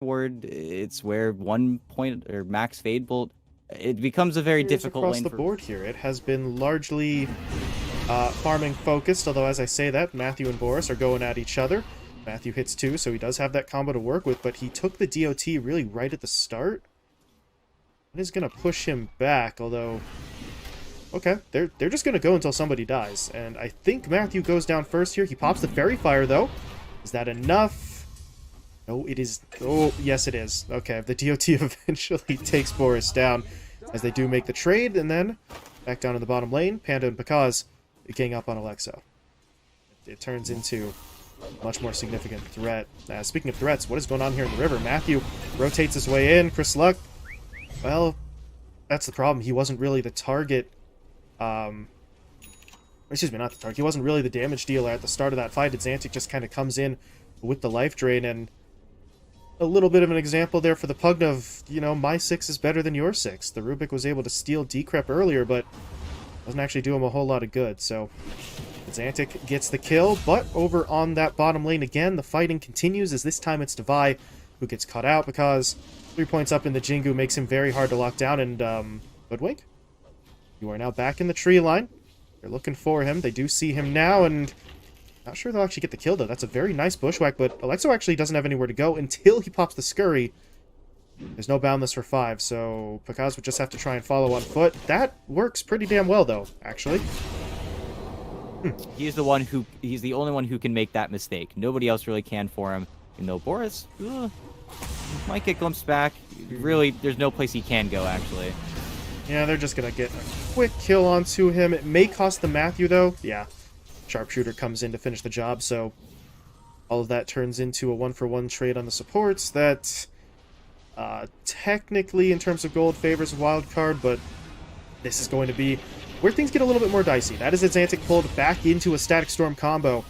ward, it's where 1 point or max fade bolt, it becomes a very difficult Across lane the for. board here, it has been largely farming focused, although as I say that, Matthew and Boris are going at each other. Matthew hits 2, so he does have that combo to work with, but he took the DOT really right at the start. It is going to push him back, although... Okay, they're just going to go until somebody dies, and I think Matthew goes down first here. He pops the Fairy Fire, though. Is that enough? No, it is... Oh, yes it is. Okay, the DOT eventually takes Boris down, as they do make the trade, and then back down in the bottom lane, Panda and Pakaz gang up on Alexo. It turns into a much more significant threat. Speaking of threats, what is going on here in the river? Matthew rotates his way in. Chris Luck, well, that's the problem. He wasn't really the target. Excuse me, not the target. He wasn't really the damage dealer at the start of that fight. Xantic just kind of comes in with the life drain, and a little bit of an example there for the Pugna of, you know, my 6 is better than your 6. The Rubik was able to steal Decrep earlier, but doesn't actually do him a whole lot of good, so Xantic gets the kill, but over on that bottom lane again, the fighting continues, as this time it's Devi who gets caught out, because 3 points up in the Jingu makes him very hard to lock down, and, Hoodwink, you are now back in the tree line. They're looking for him. They do see him now, and not sure they'll actually get the kill, though. That's a very nice bushwhack, but Alexo actually doesn't have anywhere to go until he pops the Scurry. There's no Boundless for 5, so Pakaz would just have to try and follow on foot. That works pretty damn well, though, actually. He's the only one who can make that mistake. Nobody else really can for him. And though Boris might get glimpsed back. Really, there's no place he can go, actually. Yeah, they're just going to get a quick kill onto him. It may cost the Matthew, though. Yeah, Sharpshooter comes in to finish the job, so all of that turns into a 1-for-1 trade on the supports that technically, in terms of gold, favors a wild card, but this is going to be where things get a little bit more dicey. That is Xantic pulled back into a Static Storm combo,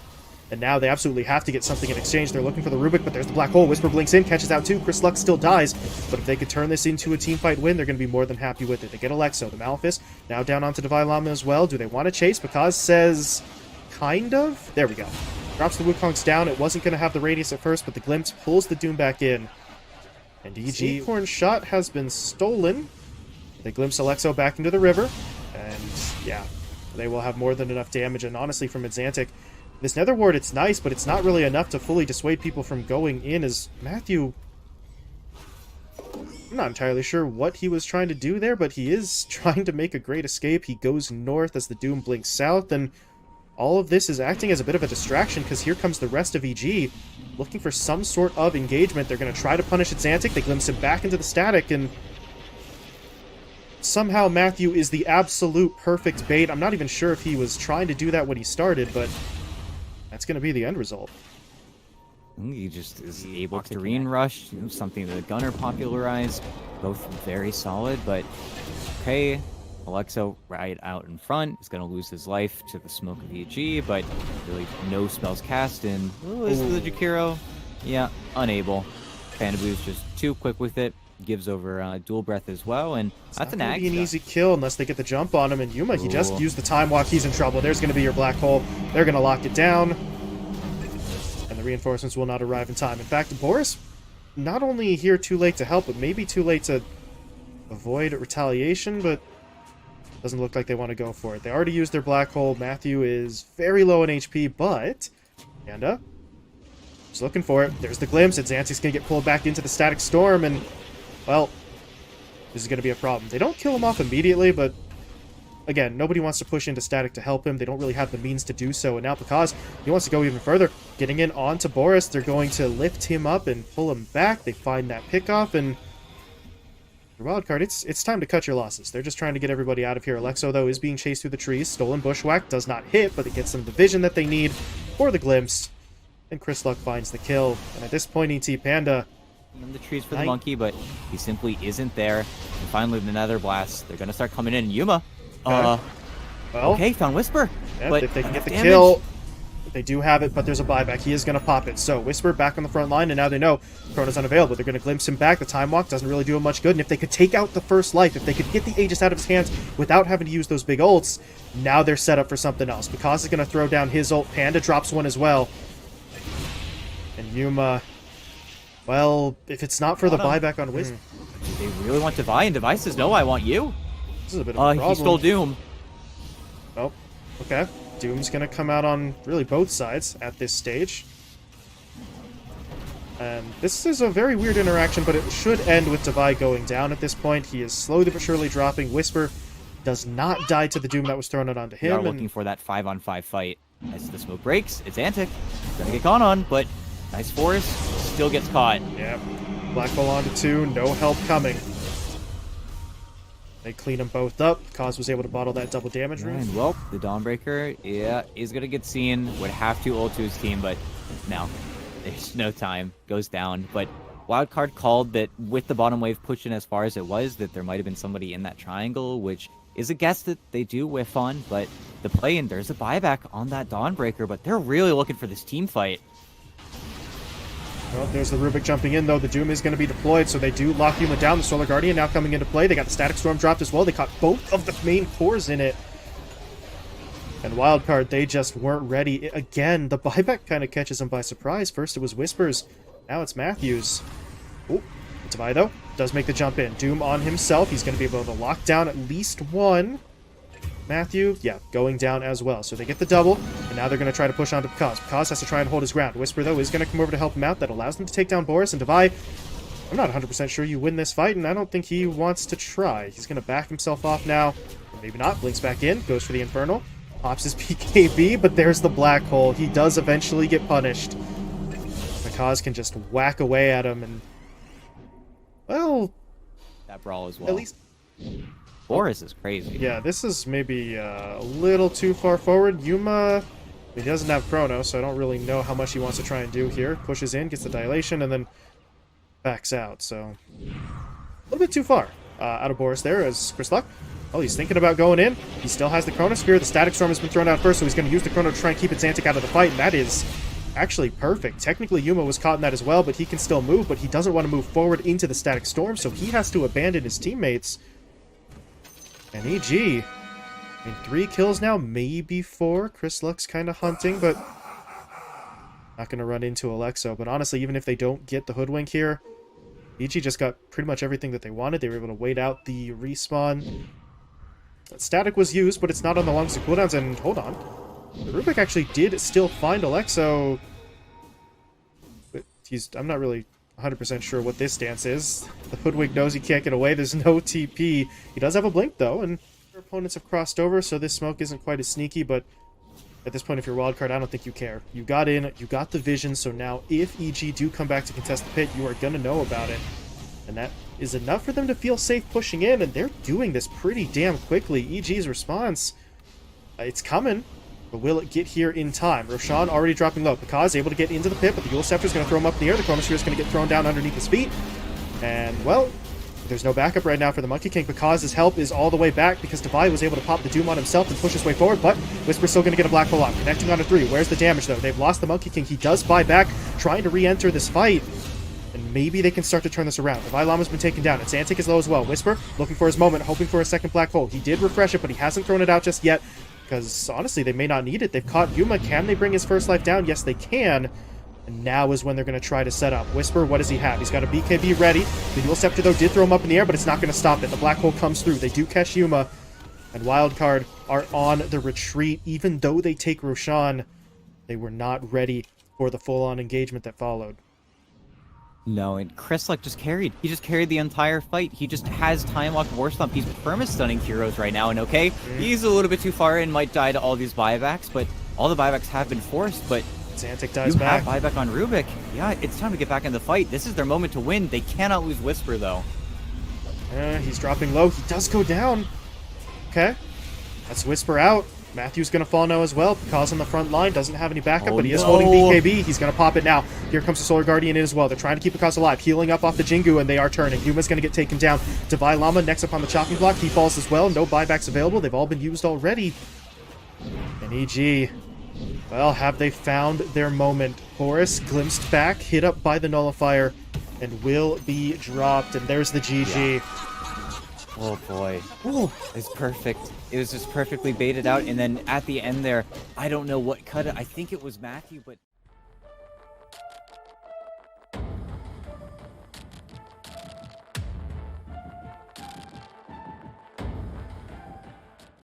and now they absolutely have to get something in exchange. They're looking for the Rubik, but there's the Black Hole. Whisper blinks in, catches out too. Chris Luck still dies, but if they could turn this into a teamfight win, they're going to be more than happy with it. They get Alexo, the Malefice, now down onto Devi Lama as well. Do they want to chase? Pakaz says, kind of. There we go. Drops the Wukong's down. It wasn't going to have the radius at first, but the Glimpse pulls the Doom back in. And EG Acorn shot has been stolen. They glimpse Alexo back into the river, and yeah, they will have more than enough damage. And honestly, from Xantic, this Nether Ward, it's nice, but it's not really enough to fully dissuade people from going in, as Matthew... I'm not entirely sure what he was trying to do there, but he is trying to make a great escape. He goes north as the Doom blinks south, and all of this is acting as a bit of a distraction, because here comes the rest of EG, looking for some sort of engagement. They're going to try to punish Xantic. They glimpse him back into the static, and somehow Matthew is the absolute perfect bait. I'm not even sure if he was trying to do that when he started, but that's going to be the end result. He just is able to green rush, something that the Gunner popularized. Both very solid, but okay. Alexo right out in front is going to lose his life to the smoke of EG, but really no spells cast, and is the Jakiro? Yeah, unable. Pandabu's just too quick with it. Gives over Dual Breath as well, and that's an ag. Be an easy kill unless they get the jump on him, and Yuma, he just used the Time Walk. He's in trouble. There's going to be your Black Hole. They're going to lock it down, and the reinforcements will not arrive in time. In fact, Boris, not only here too late to help, but maybe too late to avoid retaliation, but doesn't look like they want to go for it. They already used their Black Hole. Matthew is very low in HP, but Panda is looking for it. There's the glimpse, and Xantic's going to get pulled back into the Static Storm, and, well, this is going to be a problem. They don't kill him off immediately, but, again, nobody wants to push into Static to help him. They don't really have the means to do so, and now Pakaz, he wants to go even further. Getting in onto Boris, they're going to lift him up and pull him back. They find that pickoff, and for Wildcard, it's time to cut your losses. They're just trying to get everybody out of here. Alexo, though, is being chased through the trees. Stolen Bushwhack does not hit, but it gets them the vision that they need for the glimpse. And Chris Luck finds the kill. And at this point, ET Panda in the trees for the monkey, but he simply isn't there. And finally, the Nether Blast. They're going to start coming in. Yuma. Well, okay, found Whisper. Yeah, but if they can get the damage. kill, they do have it, but there's a buyback. He is going to pop it. So Whisper back on the front line, and now they know Chrono's unavailable. They're going to glimpse him back. The Time Walk doesn't really do him much good, and if they could take out the first life, if they could get the Aegis out of his hands without having to use those big ults, now they're set up for something else. Because is going to throw down his ult. Panda drops one as well. And Yuma Well, if it's not for the Got buyback on Whisper, They really want Devi, and Devi says, no, I want you. this is a bit of a problem. He stole Doom. Oh, okay. Doom's gonna come out on really both sides at this stage. And this is a very weird interaction, but it should end with Devi going down at this point. He is slowly but surely dropping. Whisper does not die to the Doom that was thrown out onto We him. are looking for that 5-on-5 fight. As the smoke breaks, it's Antic. Gonna get gone on, but nice Forest still gets caught. Yeah, Black Hole onto 2, no help coming. They clean them both up. Kaz was able to bottle that double damage room. And well, the Dawnbreaker, yeah, is gonna get seen. Would have to ult to his team, but no, there's no time. Goes down. But Wildcard called that with the bottom wave pushing as far as it was, that there might have been somebody in that triangle, which is a guess that they do whiff on. But the play, and there's a buyback on that Dawnbreaker, but they're really looking for this team fight. Well, there's the Rubik jumping in, though. The Doom is going to be deployed, so they do lock Yuma down. The Solar Guardian now coming into play. They got the Static Storm dropped as well. They caught both of the main cores in it. And Wildcard, they just weren't ready. Again, the buyback kind of catches them by surprise. First it was Whispers, now it's Matthews. Oh, Devi, though, does make the jump in. Doom on himself. He's going to be able to lock down at least one. Matthew, yeah, going down as well. So they get the double, and now they're going to try to push on to Kaz. Kaz has to try and hold his ground. Whisper, though, is going to come over to help him out. That allows them to take down Boris and Devi. I'm not 100% sure you win this fight, and I don't think he wants to try. He's going to back himself off now. Or maybe not. Blinks back in. Goes for the Infernal. Pops his PKB, but there's the Black Hole. He does eventually get punished. Kaz can just whack away at him, and... well... That brawl as well. at least... Boris is crazy. yeah, this is maybe a little too far forward. Yuma, he doesn't have Chrono, so I don't really know how much he wants to try and do here. Pushes in, gets the dilation, and then backs out. So a little bit too far out of Boris there as Chris Luck. Oh, he's thinking about going in. He still has the Chrono Sphere. The Static Storm has been thrown out first, so he's going to use the Chrono to try and keep Xantic out of the fight, and that is actually perfect. Technically, Yuma was caught in that as well, but he can still move, but he doesn't want to move forward into the Static Storm, so he has to abandon his teammates. And EG, I mean, 3 kills now, maybe 4. Chris Luck's kind of hunting, but not going to run into Alexo. But honestly, even if they don't get the Hoodwink here, EG just got pretty much everything that they wanted. They were able to wait out the respawn. Static was used, but it's not on the longest of cooldowns. And hold on, the Rubik actually did still find Alexo. But I'm not really 100% sure what this stance is. The Hoodwink knows he can't get away. There's no TP. He does have a blink, though, and their opponents have crossed over, so this smoke isn't quite as sneaky, but at this point, if you're Wildcard, I don't think you care. You got in, you got the vision, so now if EG do come back to contest the pit, you are going to know about it. And that is enough for them to feel safe pushing in, and they're doing this pretty damn quickly. EG's response, it's coming. But will it get here in time? Roshan already dropping low. Kaz able to get into the pit, but the Eul Scepter is going to throw him up in the air. The Chronosphere is going to get thrown down underneath his feet. And, well, there's no backup right now for the Monkey King. Kaz's help is all the way back because Devi was able to pop the Doom on himself and push his way forward, but Whisper's still going to get a Black Hole off. Connecting on a 3. Where's the damage, though? They've lost the Monkey King. He does buy back, trying to re-enter this fight. And maybe they can start to turn this around. Devi Lama's been taken down. And Xantic is low as well. Whisper looking for his moment, hoping for a second Black Hole. He did refresh it, but he hasn't thrown it out just yet. Because, honestly, they may not need it. They've caught Yuma. Can they bring his first life down? Yes, they can. And now is when they're going to try to set up. Whisper, what does he have? He's got a BKB ready. The Eul Scepter, though, did throw him up in the air, but it's not going to stop it. The Black Hole comes through. They do catch Yuma. And Wildcard are on the retreat. Even though they take Roshan, they were not ready for the full-on engagement that followed. No, and Chris Luck just carried. He just carried the entire fight. He just has time locked War Stomp. He's perma-stunning heroes right now, and okay, he's a little bit too far and might die to all these buybacks, but all the buybacks have been forced, but Xantic dies you back. have buyback on Rubik. Yeah, it's time to get back in the fight. This is their moment to win. They cannot lose Whisper, though. He's dropping low. He does go down. Okay. That's Whisper out. Matthew's going to fall now as well. Kaz on the front line doesn't have any backup, but he is holding BKB. He's going to pop it now. Here comes the Solar Guardian in as well. They're trying to keep Kaz alive, healing up off the Jingu, and they are turning. Yuma's going to get taken down. Devi Lama next up on the chopping block. He falls as well. No buybacks available. They've all been used already. And EG, well, have they found their moment? Boris glimpsed back, hit up by the Nullifier, and will be dropped. And there's the GG. Yeah. Oh boy. Ooh, it's perfect. It was just perfectly baited out, and then at the end there, I don't know what cut it. I think it was Matthew, but